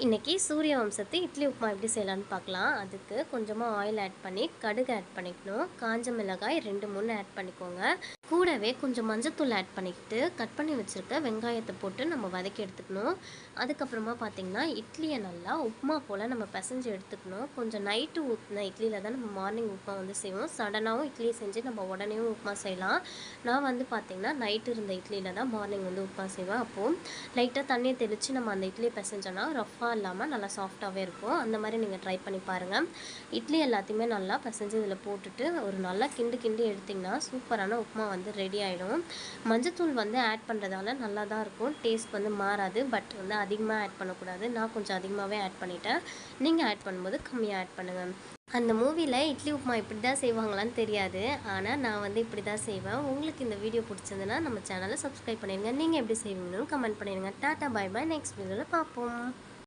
இன்றைக்கி சூரிய வம்சத்து இட்லி உப்புமா எப்படி செய்யலான்னு பார்க்கலாம். அதுக்கு கொஞ்சமாக ஆயில் ஆட் பண்ணி கடுகு ஆட் பண்ணிக்கணும். காஞ்ச மிளகாய் 2-3 ஆட் பண்ணிக்கோங்க. கூடவே கொஞ்சம் மஞ்சத்தூள் ஆட் பண்ணிக்கிட்டு கட் பண்ணி வச்சுருக்க வெங்காயத்தை போட்டு நம்ம வதக்கி எடுத்துக்கணும். அதுக்கப்புறமா பார்த்திங்கன்னா இட்லியை நல்லா உப்புமா போல் நம்ம பிசைஞ்சு எடுத்துக்கணும். கொஞ்சம் நைட்டு ஊற்றின இட்லியில் தான் நம்ம மார்னிங் உப்புமா வந்து செய்வோம். சடனாகவும் இட்லியை செஞ்சு நம்ம உடனேயும் உப்புமா செய்யலாம். நான் வந்து பார்த்திங்கன்னா நைட்டு இருந்த இட்லியில் தான் மார்னிங் வந்து உப்புமா செய்வேன். அப்போது லைட்டாக தண்ணியை தெளித்து நம்ம அந்த இட்லியை பிசைஞ்சோன்னா ரஃப்பாக இல்லாமல் நல்லா சாஃப்டாகவே இருக்கும். அந்த மாதிரி நீங்கள் ட்ரை பண்ணி பாருங்கள். இட்லி எல்லாத்தையுமே நல்லா பிசைஞ்சு இதில் போட்டுட்டு ஒரு நல்லா கிண்டி எடுத்திங்கன்னா சூப்பரான உப்புமா வந்து ரெடி ஆகிடும். மஞ்சத்தூள் வந்து ஆட் பண்ணுறதால நல்லா தான் இருக்கும். டேஸ்ட் வந்து மாறாது. பட் வந்து அதிகமாக ஆட் பண்ணக்கூடாது. நான் கொஞ்சம் அதிகமாகவே ஆட் பண்ணிட்டேன். நீங்கள் ஆட் பண்ணும்போது கம்மியாக ஆட் பண்ணுங்கள். அந்த மூவியில் இட்லி உப்புமா இப்படி தான் செய்வாங்களான்னு தெரியாது. ஆனால் நான் வந்து இப்படி தான் செய்வேன். உங்களுக்கு இந்த வீடியோ பிடிச்சிருந்துன்னா நம்ம சேனலை சப்ஸ்கிரைப் பண்ணிடுங்க. நீங்கள் எப்படி செய்வீங்கன்னு கமெண்ட் பண்ணிடுங்க. Tata bye bye. நெக்ஸ்ட் வீடியோவில் பார்ப்போம்.